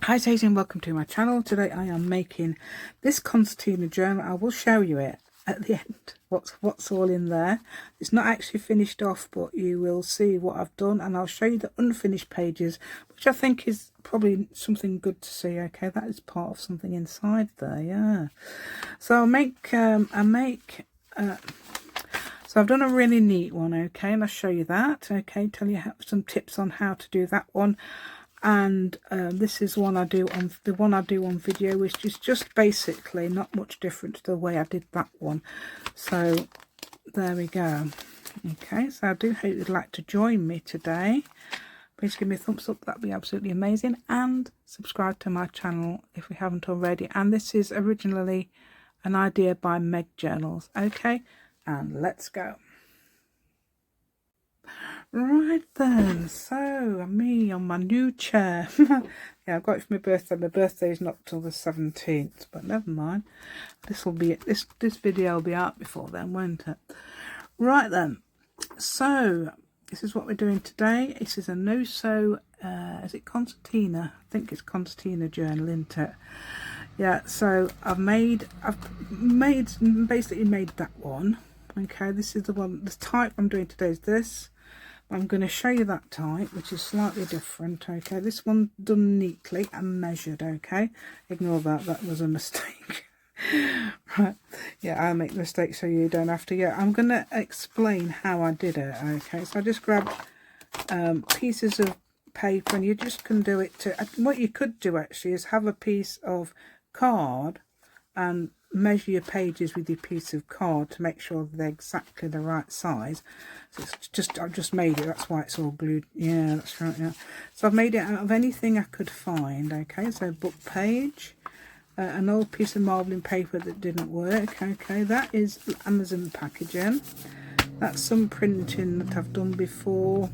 Hi Daisy and welcome to my channel. Today I am making this concertina journal. I will show you it at the end, what's all in there. It's not actually finished off, but you will see what I've done, and I'll show you the unfinished pages, which I think is probably something good to see. Okay, that is part of something inside there, yeah. So so I've done a really neat one, okay, and I'll show you that, okay, tell you some tips on how to do that one. And this is one I do on video, which is just basically not much different to the way I did that one. So there we go. Okay, so I do hope you'd like to join me today. Please give me a thumbs up, that'd be absolutely amazing, and subscribe to my channel if you haven't already. And this is originally an idea by Meg Journals. Okay, and let's go. Right then, so me on my new chair. Yeah, I've got it for my birthday. My birthday is not till the 17th, but never mind. This video will be out before then, won't it? Right then, so this is what we're doing today. This is a no-sew, is it concertina? I think it's concertina journal, isn't it? Yeah, so I've basically made that one. Okay, this is the one, the type I'm doing today is this. I'm going to show you that type, which is slightly different. Okay, this one done neatly and measured. Okay, ignore that was a mistake. Right, yeah, I'll make mistakes so you don't have to. Yeah, I'm going to explain how I did it. Okay, so I just grabbed pieces of paper, and you just can do it to, what you could do actually is have a piece of card and measure your pages with your piece of card to make sure they're exactly the right size. So it's just, I've just made it, that's why it's all glued. Yeah, that's right. Yeah, so I've made it out of anything I could find. Okay, so book page, an old piece of marbling paper that didn't work. Okay, that is Amazon packaging. That's some printing that I've done before.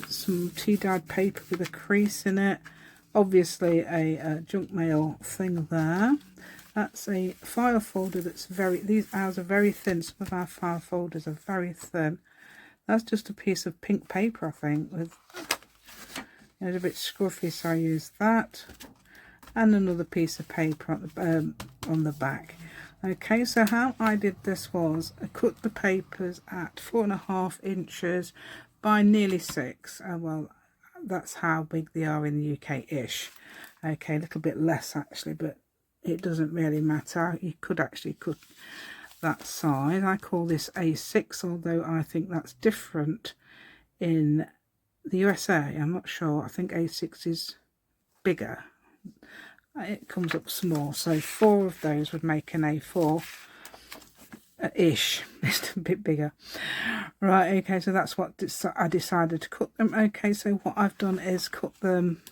Some tea-dyed paper with a crease in it. Obviously a junk mail thing there. That's a file folder that's these ours are very thin. Some of our file folders are very thin. That's just a piece of pink paper, I think, with, it's a bit scruffy, so I use that. And another piece of paper on the back. Okay, so how I did this was I cut the papers at 4.5 inches by nearly 6. Well, that's how big they are in the UK-ish. Okay, a little bit less actually, but it doesn't really matter. You could actually cut that size. I call this A6, although I think that's different in the USA. I'm not sure. I think A6 is bigger. It comes up small, so 4 of those would make an A4 ish. It's a bit bigger. Right, okay, so that's what I decided to cut them. Okay, so what I've done is cut them.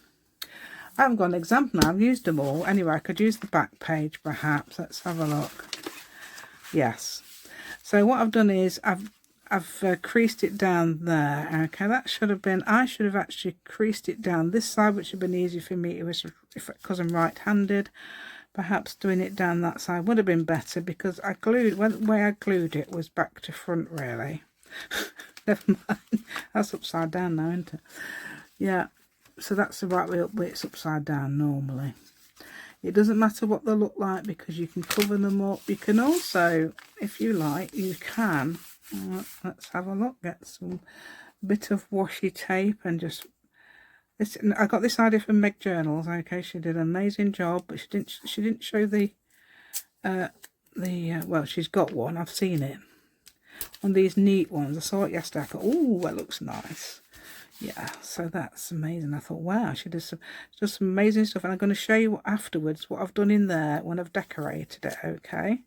I haven't got an example now, I've used them all. Anyway, I could use the back page perhaps. Let's have a look. Yes. So what I've done is I've creased it down there. Okay, that should have been, I should have actually creased it down this side, which would have been easy for me because I'm right-handed. Perhaps doing it down that side would have been better, because the way I glued it was back to front really. Never mind. That's upside down now, isn't it? Yeah. So that's the right way up, but it's upside down normally. It doesn't matter what they look like, because you can cover them up. You can also, if you like, you can, let's have a look, get some bit of washi tape and just, I got this idea from Meg Journals. Okay, she did an amazing job, but she didn't show the well, she's got one, I've seen it, on these neat ones. I saw it yesterday, I thought, oh, that looks nice. Yeah, so that's amazing. I thought, wow, she does some amazing stuff, and I'm going to show you afterwards what I've done in there when I've decorated it. Okay,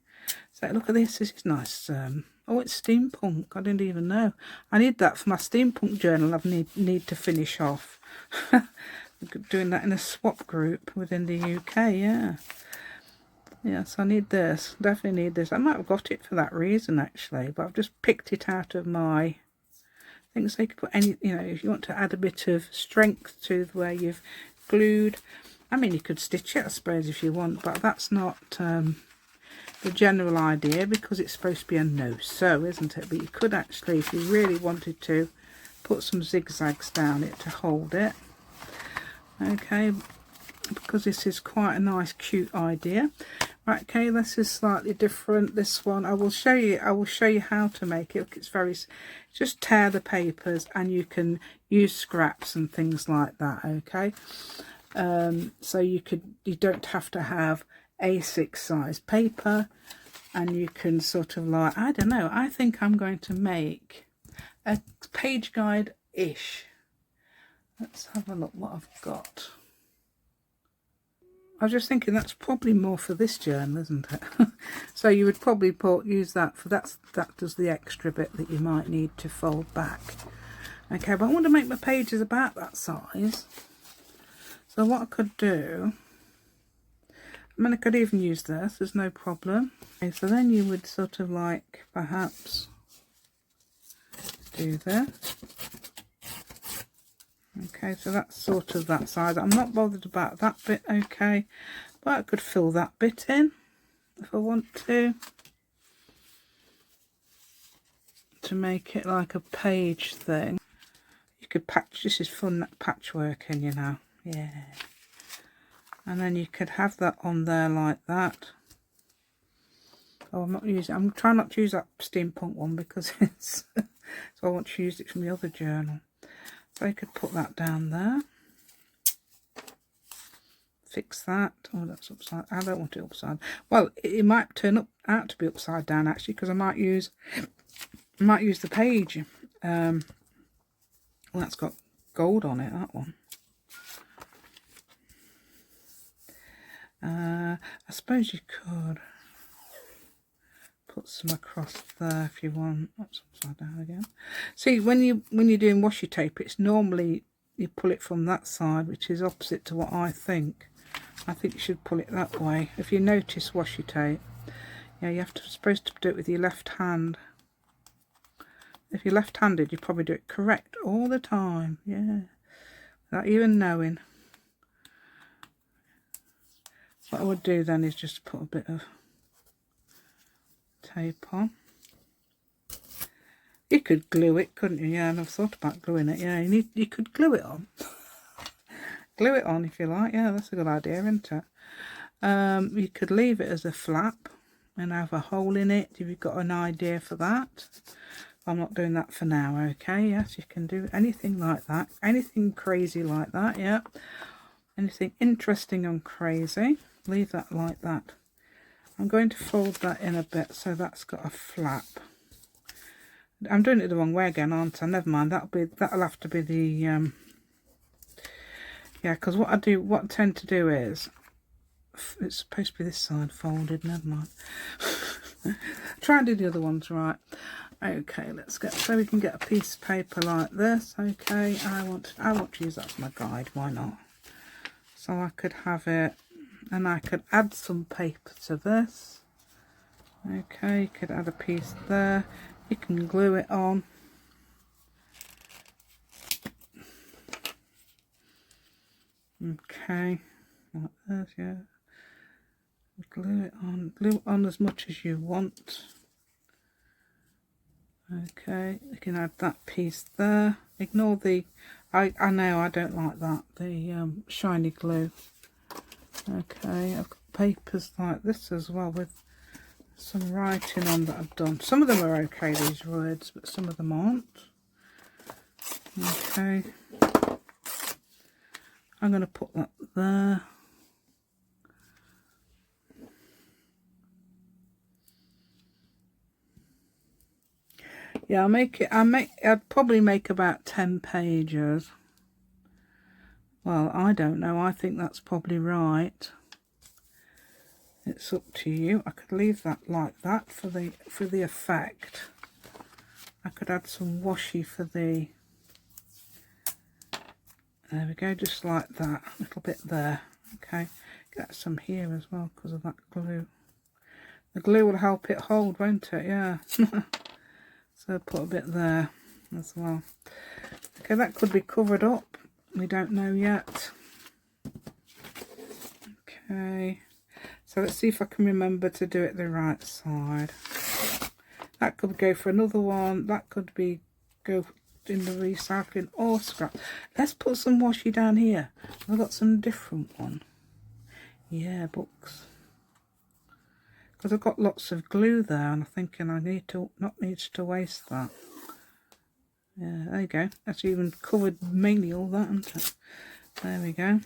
so look at this. This is nice. Oh, it's steampunk. I didn't even know. I need that for my steampunk journal. I need to finish off. Doing that in a swap group within the UK. Yeah. Yeah, so I need this. Definitely need this. I might have got it for that reason actually, but I've just picked it out of my things. So you could put any, you know, if you want to add a bit of strength to where you've glued. I mean, you could stitch it, I suppose, if you want, but that's not the general idea, because it's supposed to be a no-sew, isn't it? But you could actually, if you really wanted to, put some zigzags down it to hold it. Okay, because this is quite a nice cute idea. Right, okay, this is slightly different. This one I will show you how to make it. Look, it's very, just tear the papers and you can use scraps and things like that, okay? So you don't have to have A6 size paper, and you can sort of like, I don't know, I think I'm going to make a page guide-ish. Let's have a look what I've got. I was just thinking that's probably more for this journal, isn't it? So you would probably use that for that does the extra bit that you might need to fold back. Okay, but I want to make my pages about that size. So what I could do, I mean, I could even use this, there's no problem. Okay, so then you would sort of like perhaps do this. Okay, so that's sort of that size. I'm not bothered about that bit, okay, but I could fill that bit in if I want to make it like a page thing. You could patch, this is fun patchworking, you know, yeah. And then you could have that on there like that. Oh, I'm trying not to use that steampunk one because it's so I want to use it from the other journal. So I could put that down there. Fix that. Oh, that's upside. I don't want it upside. Well, it might turn out to be upside down actually, because I might use the page. Well, that's got gold on it, that one. I suppose you could put some across there if you want. That's upside down again. See, when you're doing washi tape, it's normally you pull it from that side, which is opposite to what I think. I think you should pull it that way. If you notice washi tape, yeah, you have to supposed to do it with your left hand. If you're left-handed, you probably do it correct all the time. Yeah, without even knowing. What I would do then is just put a bit of tape on. You could glue it, couldn't you? Yeah, and I've thought about gluing it. Yeah, you could glue it on. Glue it on if you like. Yeah, that's a good idea, isn't it? You could leave it as a flap and have a hole in it if you've got an idea for that. I'm not doing that for now, okay? Yes, you can do anything like that. Anything crazy like that, yeah. Anything interesting and crazy. Leave that like that. I'm going to fold that in a bit so that's got a flap. I'm doing it the wrong way again, aren't I? Never mind. That'll have to be the yeah. Because what I tend to do is it's supposed to be this side folded. Never mind. Try and do the other ones right. Okay, let's get so we can get a piece of paper like this. Okay, I want to use that as my guide. Why not? So I could have it. And I could add some paper to this. Okay, you could add a piece there. You can glue it on. Okay, like this, yeah. Glue it on as much as you want. Okay, you can add that piece there. Ignore the, I know I don't like that, the shiny glue. Okay, I've got papers like this as well with some writing on that I've done. Some of them are okay, these words, but some of them aren't. Okay, I'm going to put that there. Yeah, I'd probably make about 10 pages. Well, I don't know. I think that's probably right. It's up to you. I could leave that like that for the effect. I could add some washi for the. There we go, just like that. A little bit there. Okay, get some here as well because of that glue. The glue will help it hold, won't it? Yeah. So put a bit there as well. Okay, that could be covered up. We don't know yet. Okay, so let's see if I can remember to do it the right side. That could go for another one. That could be go in the recycling or scrap. Let's put some washi down here. I've got some different one. Yeah, books. Because I've got lots of glue there, and I'm thinking I need to not need to waste that. Yeah, there you go. That's even covered mainly all that, isn't it? There we go.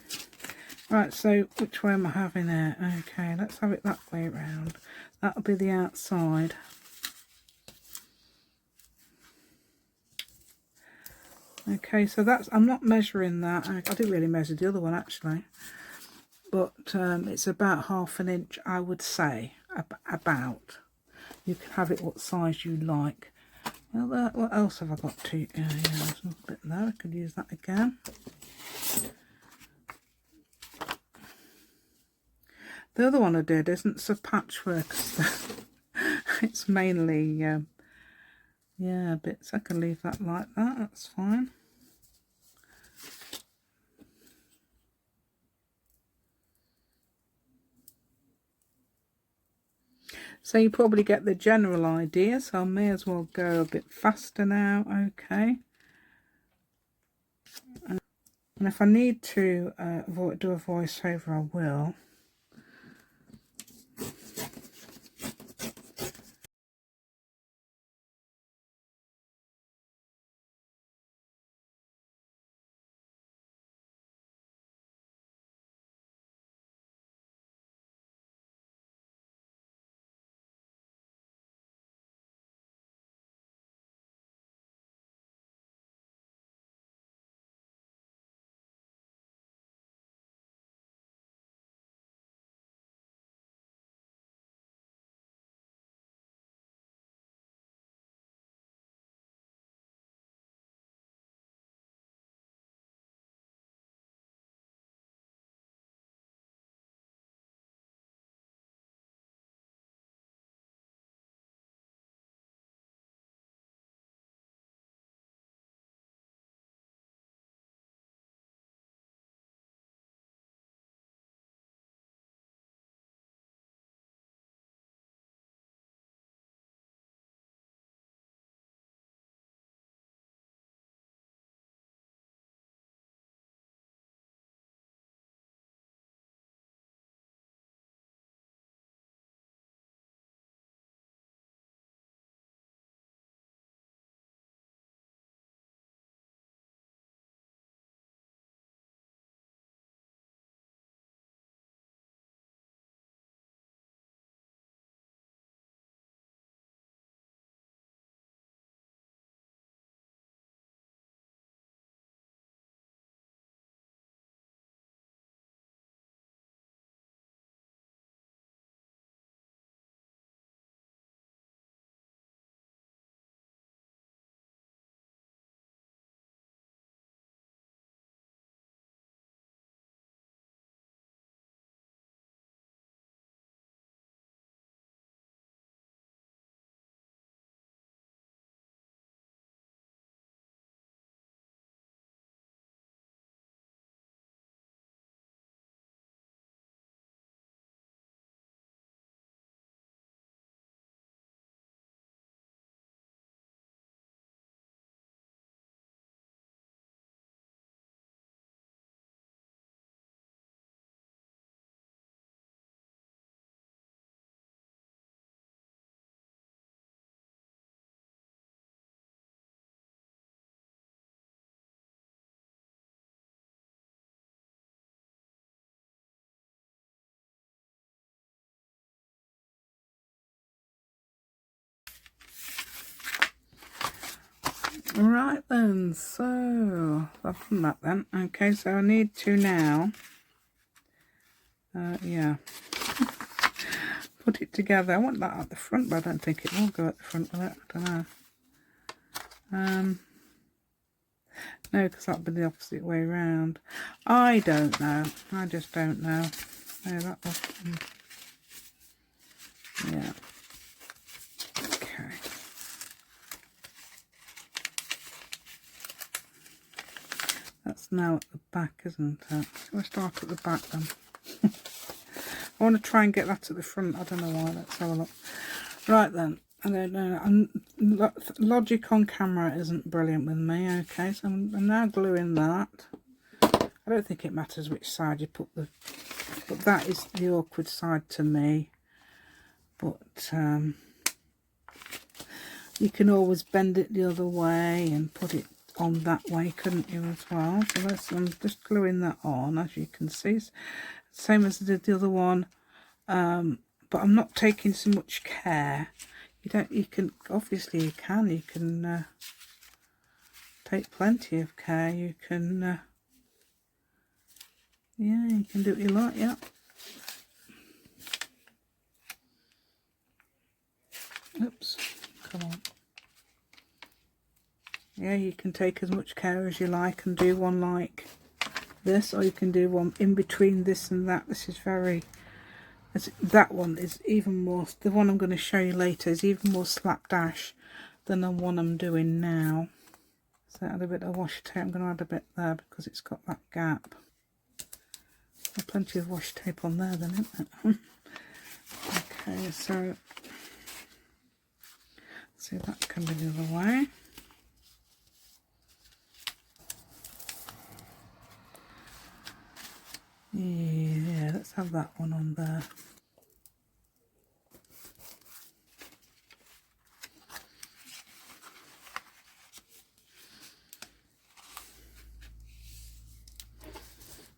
Right, so which way am I having it? Okay, let's have it that way around. That'll be the outside. Okay, so that's, I'm not measuring that. I didn't really measure the other one actually, but it's about 1/2 inch, I would say. About. You can have it what size you like. Well, what else have I got to? Yeah, there's a bit there. I could use that again. The other one I did isn't so patchwork stuff. It's mainly, yeah, bits. I can leave that like that. That's fine. So you probably get the general idea, so I may as well go a bit faster now. Okay. And if I need to do a voiceover, I will. Right then, so I've done that then. Okay, so I need to now, yeah, put it together. I want that at the front, but I don't think it will go at the front with it. I don't know. No, because that'll be the opposite way round. I don't know. I just don't know. No, that was, yeah. Okay. That's now at the back, isn't it? So I start at the back then. I want to try and get that at the front. I don't know why. Let's have a look. Right then. I don't know. Logic on camera isn't brilliant with me. Okay, so I'm now gluing that. I don't think it matters which side you put the but that is the awkward side to me. But you can always bend it the other way and put it on that way, couldn't you, as well? So I'm just gluing that on, as you can see. Same as I did the other one, but I'm not taking so much care. You can take plenty of care. You can yeah, you can do what you like. Yeah. Oops, come on. Yeah, you can take as much care as you like and do one like this, or you can do one in between this and that. This is that one is even more, the one I'm going to show you later is even more slapdash than the one I'm doing now. So add a bit of washi tape. I'm going to add a bit there because it's got that gap. There's plenty of washi tape on there then, isn't it? Okay, so see, that can be the other way. Yeah, let's have that one on there.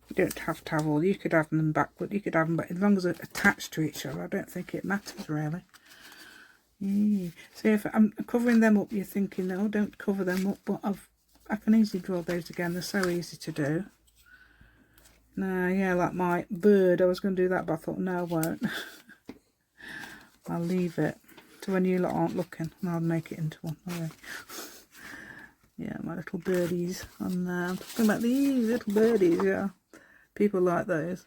You don't have to have all, you could have them backward, you could have them, but as long as they're attached to each other, I don't think it matters really. So if I'm covering them up, you're thinking, no, don't cover them up, but I can easily draw those again. They're so easy to do. No, yeah, like my bird, I was going to do that, but I thought, no, I won't. I'll leave it to when you lot aren't looking, and I'll make it into one. Okay. Yeah, my little birdies on there. I'm talking about these little birdies, yeah. People like those.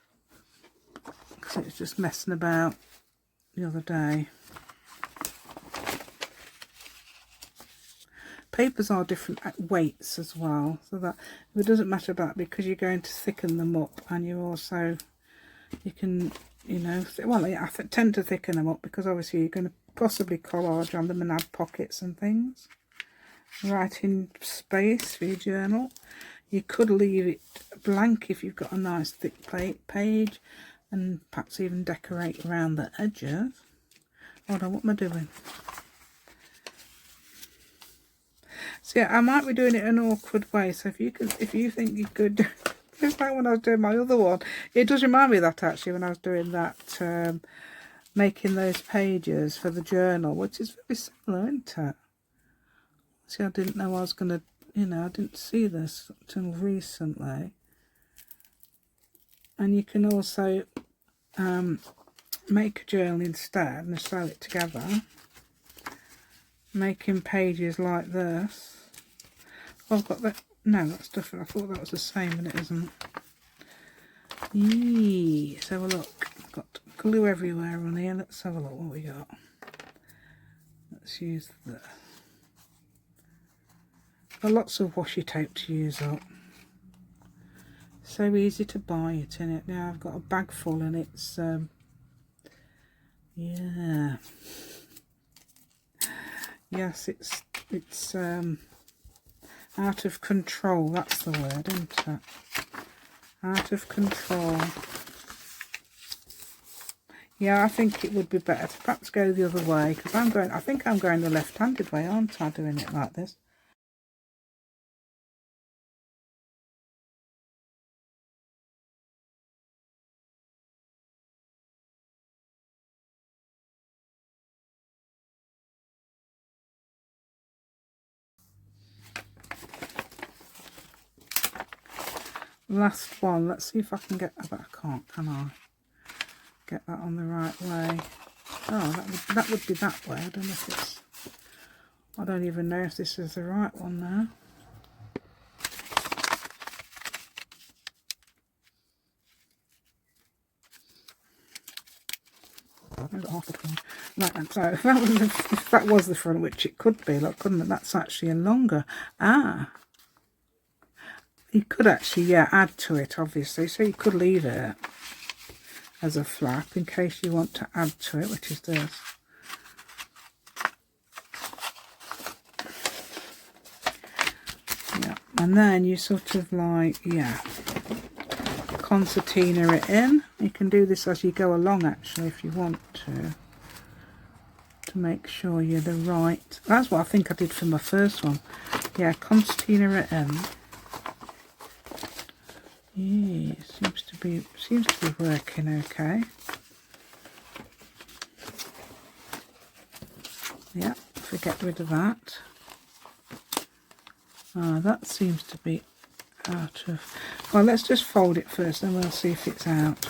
Because it was just messing about the other day. Papers are different weights as well, so that it doesn't matter about, because you're going to thicken them up, and you also, you can, you know, well, yeah, I tend to thicken them up because obviously you're going to possibly collage on them and add pockets and things. Writing space for your journal. You could leave it blank if you've got a nice thick page, and perhaps even decorate around the edges. Hold on, what am I doing? So yeah, I might be doing it in an awkward way. So if you think you could, just like when I was doing my other one, it does remind me of that actually when I was doing that, making those pages for the journal, which is very similar, isn't it? See, I didn't know I was going to, you know, I didn't see this until recently. And you can also make a journal instead and sew it together, making pages like this. Oh, I've got that. No, that's different. I thought that was the same, and it isn't. Yee. Let's have a look. I've got glue everywhere on here. Let's have a look what we got. Let's use this. Got lots of washi tape to use up. So easy to buy it, in it. Now I've got a bag full, and it's yeah. Yes, it's out of control. That's the word, isn't it? Out of control. Yeah, I think it would be better to perhaps go the other way, because I think I'm going the left-handed way, aren't I, doing it like this? Last one. Let's see if I can get, but I can't, can I? Get that on the right way. Oh, that would be that way. I don't know if it's, I don't even know if this is the right one now. Right, and so if that was the front, which it could be, look, couldn't it? That's actually a longer. You could actually, yeah, add to it, obviously. So you could leave it as a flap in case you want to add to it, which is this. Yeah, and then you sort of like, yeah, concertina it in, You can do this as you go along actually if you want to make sure you're the right. That's what I think I did for my first one. Yeah, concertina at M. Yeah, seems to be working okay. Yeah, if we get rid of that. That seems to be out of... Well, let's just fold it first and we'll see if it's out.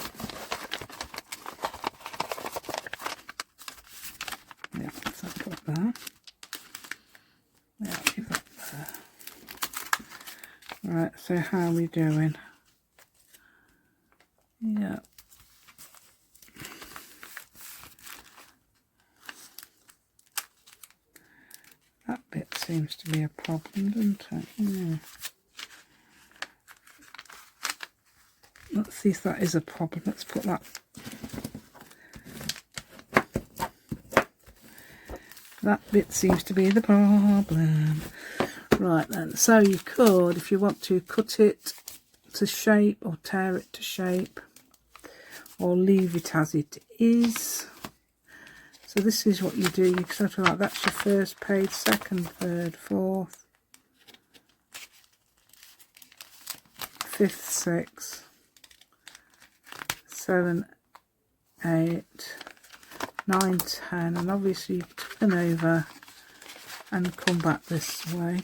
Yeah, so put that. Yeah, give that there. Right, so how are we doing? Yeah. That bit seems to be a problem, doesn't it? Yeah. Let's see if that is a problem. Let's put that. That bit seems to be the problem. Right then, so you could, if you want to, cut it to shape or tear it to shape, or leave it as it is. So this is what you do. You sort of like, that's your first page, second, third, fourth, fifth, sixth, 7, 8, 9, 10, and obviously you turn over and come back this way.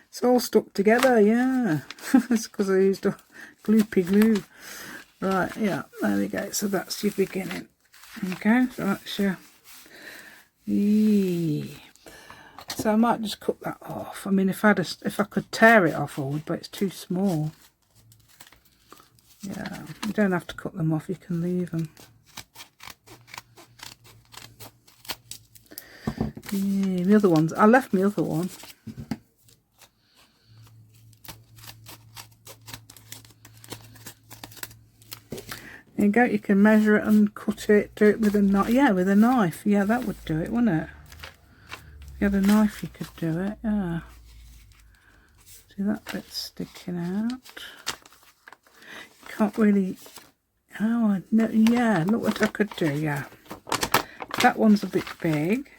It's all stuck together, yeah. It's because I used a gloopy glue. Right, yeah, there we go. So that's your beginning. Okay, so that's your... So I might just cut that off. I mean, if I could tear it off, I would, but it's too small. Yeah, you don't have to cut them off. You can leave them. Yeah, the other ones. I left my other one. There you go. You can measure it and cut it. Do it with a knife. Yeah, with a knife. Yeah, that would do it, wouldn't it? If you had a knife, you could do it. Yeah. See that bit sticking out. You can't really. Oh no. Yeah. Look what I could do. Yeah. That one's a bit big.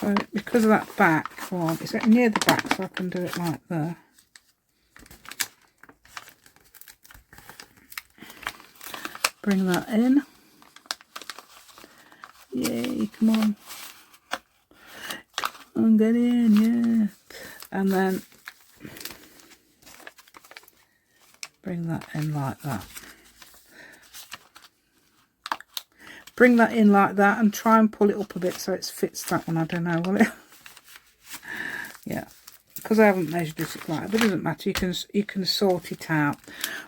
So because of that back one, it's near the back, so I can do it like that. Bring that in. Yay, come on. Come on, get in, yeah. And then bring that in like that. Bring that in like that and try and pull it up a bit so it fits that one. I don't know, will it? Yeah. Because I haven't measured it like that, but it doesn't matter. You can sort it out.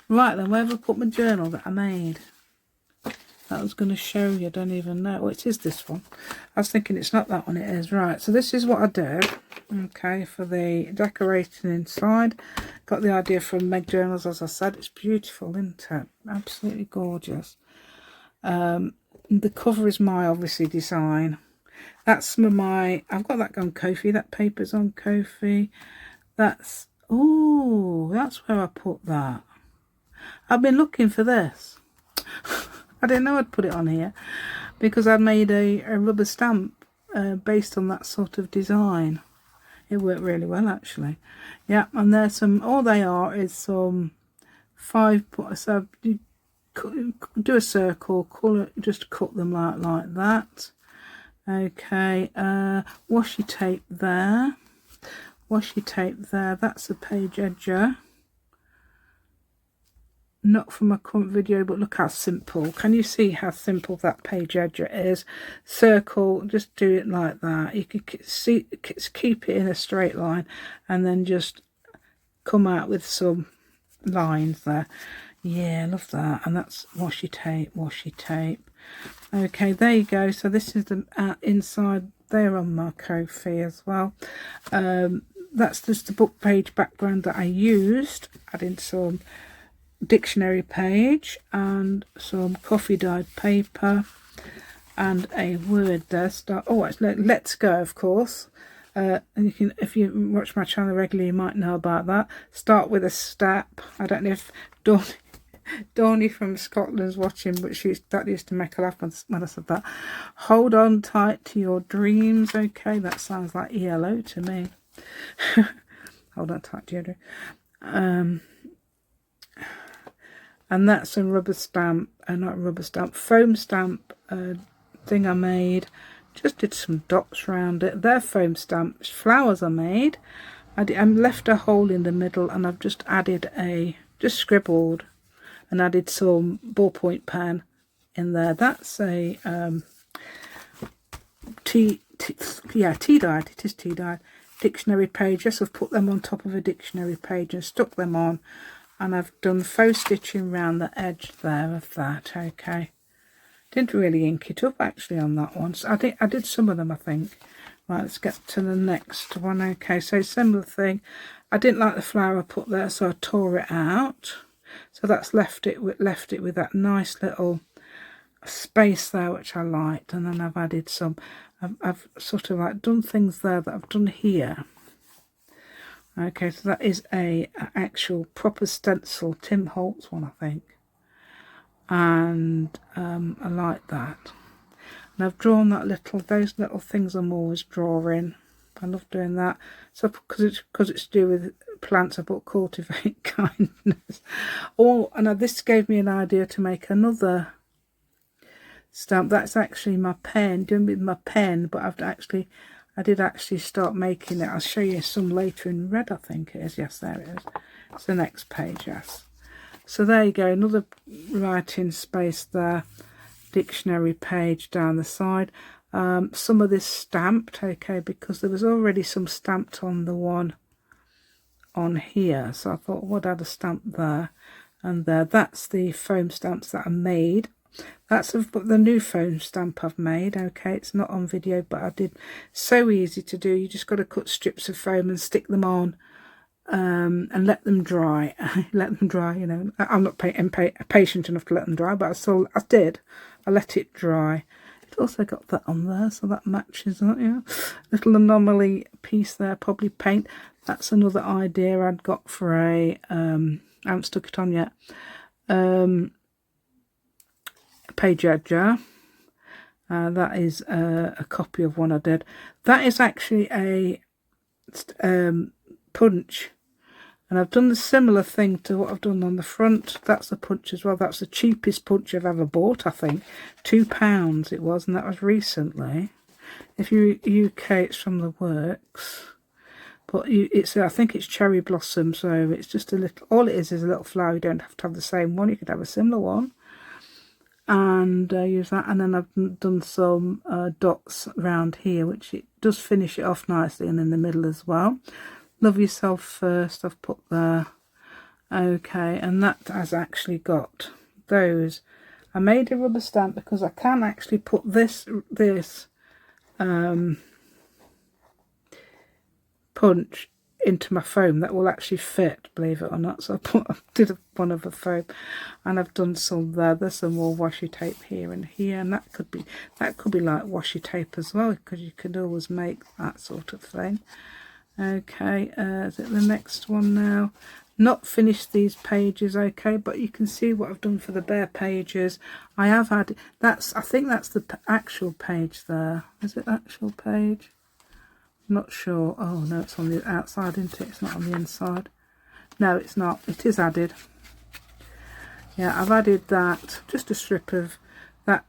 Right then, where have I put my journal that I made? That was going to show you. I don't even know. Oh, it is this one. I was thinking it's not that one. It is. Right. So this is what I do. Okay. For the decorating inside. Got the idea from Meg Journals, as I said. It's beautiful, isn't it? Absolutely gorgeous. The cover is my, obviously, design. That's some of my... I've got that on Ko-fi. That paper's on Ko-fi. That's... Oh, that's where I put that. I've been looking for this. I didn't know I'd put it on here because I made a rubber stamp based on that sort of design. It worked really well actually. Yeah, and there's some, all they are is some 5, so you do a circle, colour, just cut them like that. Okay, washi tape there, washi tape there, that's a page edger. Not from my current video, but look how simple. Can you see how simple that page edger is? Circle, just do it like that. You can see, keep it in a straight line and then just come out with some lines there. Yeah, I love that. And that's washi tape, washi tape. Okay, there you go. So this is the inside there on my Ko-fi as well. That's just the book page background that I used. Adding some dictionary page and some coffee dyed paper and a word there. Oh, it's let's go, of course. and you can, if you watch my channel regularly, you might know about that. Start with a step. I don't know if Dawny from Scotland's watching, but that used to make her laugh when I said that. Hold on tight to your dreams. Okay, that sounds like ELO to me. Hold on tight to your dreams. And that's a rubber stamp, not rubber stamp, foam stamp thing I made. Just did some dots around it. They're foam stamps. Flowers I made. I left a hole in the middle, and I've just added just scribbled and added some ballpoint pen in there. That's a tea-dyed. It is tea-dyed dictionary page. Yes, I've put them on top of a dictionary page and stuck them on. And I've done faux stitching around the edge there of that. Okay, didn't really ink it up actually on that one. So I did some of them, I think. Right, let's get to the next one. Okay, so similar thing. I didn't like the flower I put there, so I tore it out. So that's left it with that nice little space there, which I liked. And then I've added some. I've sort of like done things there that I've done here. Okay, so that is a actual proper stencil, Tim Holtz one, I think. And I like that. And I've drawn those little things I'm always drawing. I love doing that. So because it's to do with plants, I put cultivate kindness. And this gave me an idea to make another stamp. That's actually my pen, doing with my pen, but I did actually start making it. I'll show you some later in red, I think it is. Yes, there it is. It's the next page, yes. So there you go, another writing space there. Dictionary page down the side. Some of this stamped, okay, because there was already some stamped on the one on here. So I thought, what add a stamp there and there. That's the foam stamps that I made. That's the new foam stamp I've made. Okay, it's not on video, but I did. So easy to do. You just got to cut strips of foam and stick them on and let them dry. Let them dry, you know. I'm not patient enough to let them dry, but I did. I let it dry. It also got that on there, so that matches that, yeah. Little anomaly piece there, probably paint. That's another idea I'd got for I haven't stuck it on yet. Page edger. That is a copy of one I did. That is actually a punch, and I've done the similar thing to what I've done on the front. That's a punch as well. That's the cheapest punch I've ever bought, I think. £2 it was, and that was recently. If you're UK, it's from the Works, but I think it's cherry blossom, so it's just a little. All it is a little flower. You don't have to have the same one. You could have a similar one. And use that, and then I've done some dots around here, which it does finish it off nicely, and in the middle as well. Love Yourself First I've put there. Okay, and that has actually got those. I made a rubber stamp because I can actually put this punch into my foam that will actually fit, believe it or not. So I did one of a foam, and I've done some there. There's some more washi tape here and here, and that could be like washi tape as well, because you could always make that sort of thing. Okay, is it the next one now? Not finished these pages, okay, but you can see what I've done for the bare pages. I have had I think that's the actual page there. Is it actual page? Not sure. Oh no, it's on the outside, isn't it? It's not on the inside. No, it's not. It is added. Yeah, I've added that. Just a strip of that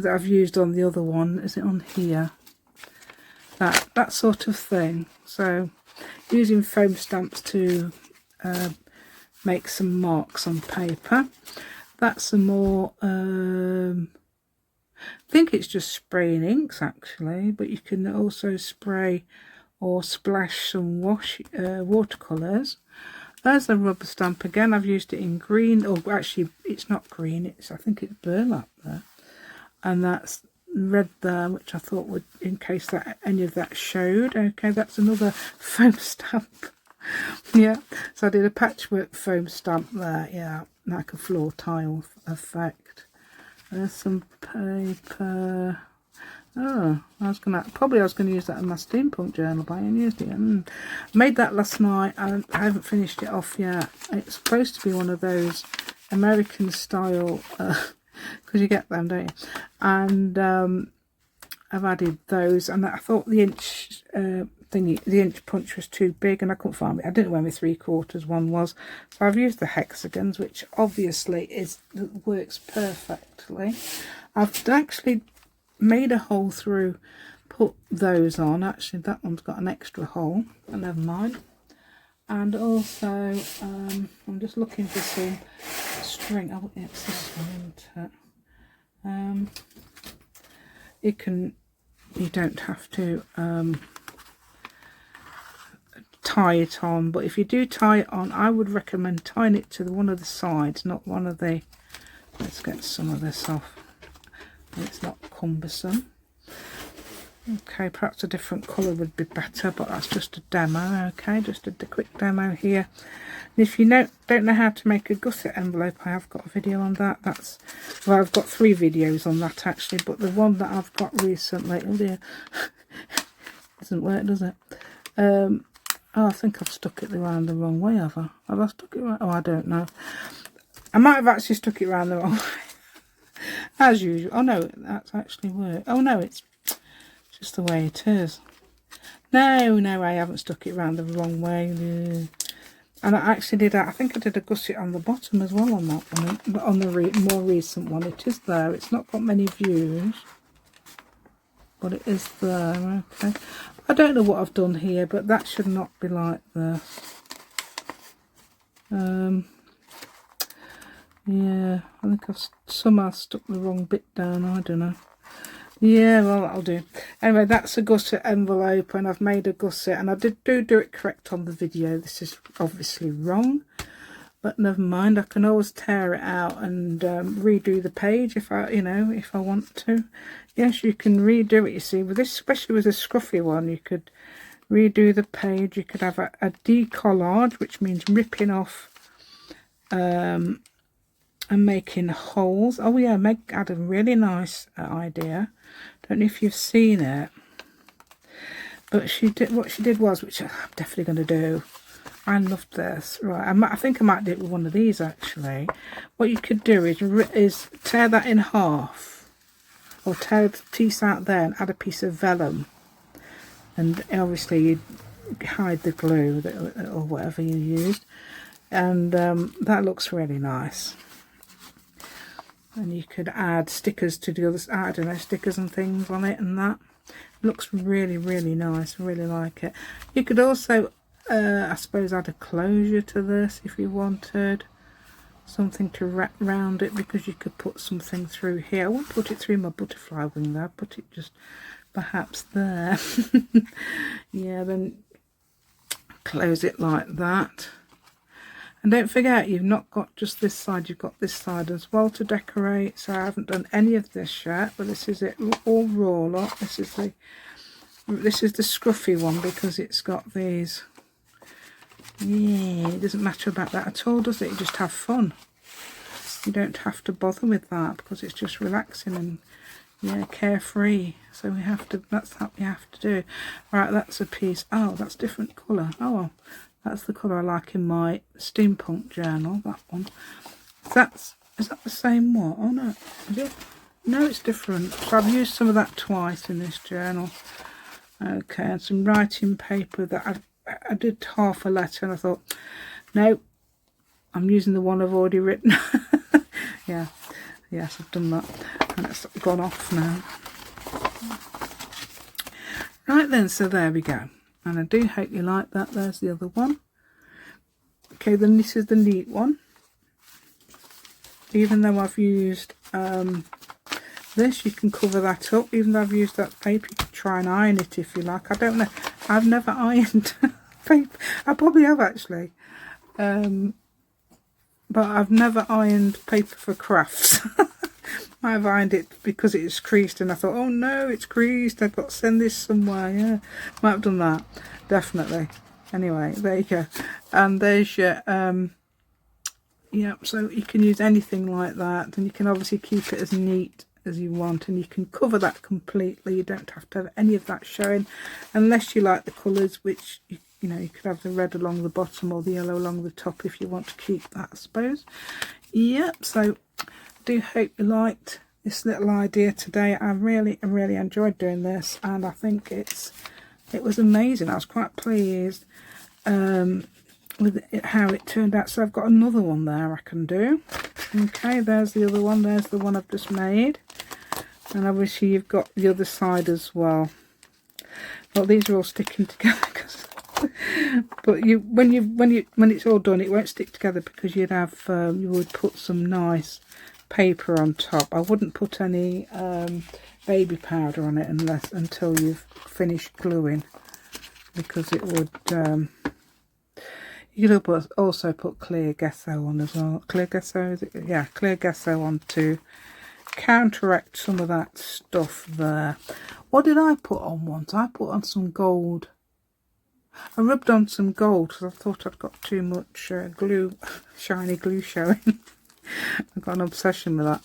I've used on the other one. Is it on here? That sort of thing. So using foam stamps to make some marks on paper. That's some more. I think it's just spraying inks actually, but you can also spray or splash some watercolours. There's a rubber stamp again. I've used it in green, or actually it's not green, I think it's burlap there, and that's red there, which I thought would, in case that any of that showed. Okay, that's another foam stamp. Yeah, so I did a patchwork foam stamp there, yeah, like a floor tile effect. There's some paper. Oh, I was gonna use that in my steampunk journal, but I ain't used it yet. Made that last night and I haven't finished it off yet. It's supposed to be one of those American style, because you get them, don't you? And I've added those, and I thought the inch thingy, the inch punch was too big, and I couldn't find it. I didn't know where my 3/4 one was, so I've used the hexagons, which obviously works perfectly. I've actually made a hole through, put those on. Actually, that one's got an extra hole, but never mind. And also, I'm just looking for some string. Oh, it's this one, isn't it? You don't have to tie it on, but if you do tie it on, I would recommend tying it to one of the sides, not one of the. Let's get some of this off. It's not cumbersome. Okay, perhaps a different colour would be better, but that's just a demo. Okay, just a quick demo here. And if you don't know how to make a gusset envelope, I have got a video on that. Well, I've got 3 videos on that actually, but the one that I've got recently, oh dear, doesn't work, does it? Oh, I think I've stuck it around the wrong way, have I? Have I stuck it right? Oh, I don't know. I might have actually stuck it around the wrong way. As usual. Oh no, that's actually worked. Oh no, it's just the way it is. No, I haven't stuck it around the wrong way. And I actually did, I think I did a gusset on the bottom as well on that one, but on the more recent one. It is there. It's not got many views, but it is there. Okay. I don't know what I've done here, but that should not be like this. Yeah, I think I've somehow stuck the wrong bit down. I don't know. Yeah, well, that'll do. Anyway, that's a gusset envelope, and I've made a gusset, and I do it correct on the video. This is obviously wrong, but never mind. I can always tear it out and redo the page if I want to. Yes, you can redo it. You see, with this, especially with a scruffy one, you could redo the page. You could have a decollage, which means ripping off and making holes. Oh yeah, Meg had a really nice idea. Don't know if you've seen it, but what she did was, which I'm definitely going to do. I loved this. Right, I think I might do it with one of these actually. What you could do is tear that in half, or tear the piece out there and add a piece of vellum, and obviously you'd hide the glue or whatever you used, and that looks really nice. And you could add stickers to the other, I don't know, stickers and things on it, and that looks really, really nice. I really like it. You could also, I suppose, add a closure to this if you wanted something to wrap round it, because you could put something through here. I won't put it through my butterfly wing there, put it just perhaps there. Yeah, then close it like that. And don't forget, you've not got just this side, you've got this side as well to decorate. So I haven't done any of this yet, but this is it all raw lot. This is the scruffy one, because it's got these. Yeah, it doesn't matter about that at all, does it? You just have fun. You don't have to bother with that, because it's just relaxing and, yeah, carefree. So that's what we have to do. Right, that's a piece. Oh, that's different colour. Oh well. That's the colour I like in my steampunk journal, that one. Is that the same one? Oh no, is it? No, it's different. So I've used some of that twice in this journal. Okay, and some writing paper that I did half a letter, and I thought, no, I'm using the one I've already written. Yeah, yes, I've done that, and it's gone off now. Right then, so there we go. And I do hope you like that. There's the other one. Okay, then this is the neat one. Even though I've used this, you can cover that up. Even though I've used that paper, you can try and iron it if you like. I don't know. I've never ironed paper. I probably have actually. But I've never ironed paper for crafts. I've ironed it because it's creased, and I thought, oh no, it's creased, I've got to send this somewhere. Yeah, might have done that, definitely. Anyway, there you go. And there's your yeah, so you can use anything like that, and you can obviously keep it as neat as you want, and you can cover that completely. You don't have to have any of that showing, unless you like the colours, which you know, you could have the red along the bottom or the yellow along the top if you want to keep that, I suppose. Yep, so I do hope you liked this little idea today. I really enjoyed doing this, and I think it was amazing. I was quite pleased with how it turned out. So I've got another one there I can do. Okay, there's the other one. There's the one I've just made, and obviously you've got the other side as well. Well, these are all sticking together, but when it's all done, it won't stick together, because you'd have you would put some nice paper on top. I wouldn't put any baby powder on it until you've finished gluing, because it would you could also put clear gesso on as well. Clear gesso, is it? Yeah, clear gesso on to counteract some of that stuff there. What did I put on once? I put on some gold. I rubbed on some gold because I thought I'd got too much glue, shiny glue showing. I've got an obsession with that.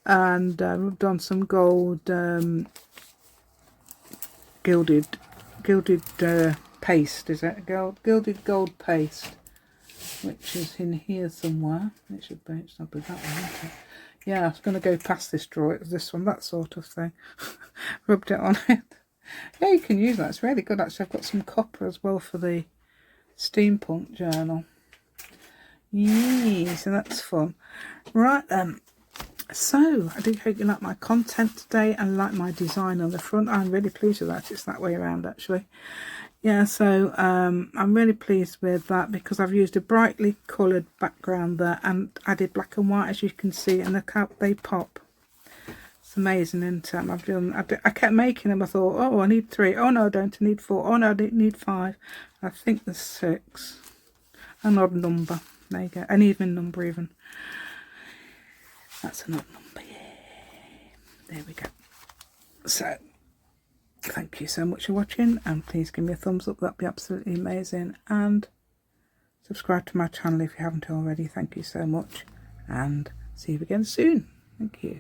And rubbed on some gold gilded paste, is it? Gilded gold paste, which is in here somewhere. It's not be that one, is it? Yeah, I was going to go past this drawer. It was this one, that sort of thing. Rubbed it on it. Yeah, you can use that. It's really good, actually. I've got some copper as well for the steampunk journal. Yeah, so that's fun. Right then. So, I do hope you like my content today and like my design on the front. I'm really pleased with that. It's that way around, actually. Yeah, so I'm really pleased with that, because I've used a brightly coloured background there and added black and white, as you can see, and look how they pop. It's amazing, isn't it? I kept making them. I thought, oh, I need 3. Oh no, I don't. I need 4. Oh no, I don't need 5. I think there's 6. An odd number. There you go. An even number even. That's an odd number. Yeah. There we go. So, thank you so much for watching, and please give me a thumbs up. That'd be absolutely amazing. And subscribe to my channel if you haven't already. Thank you so much, and see you again soon. Thank you.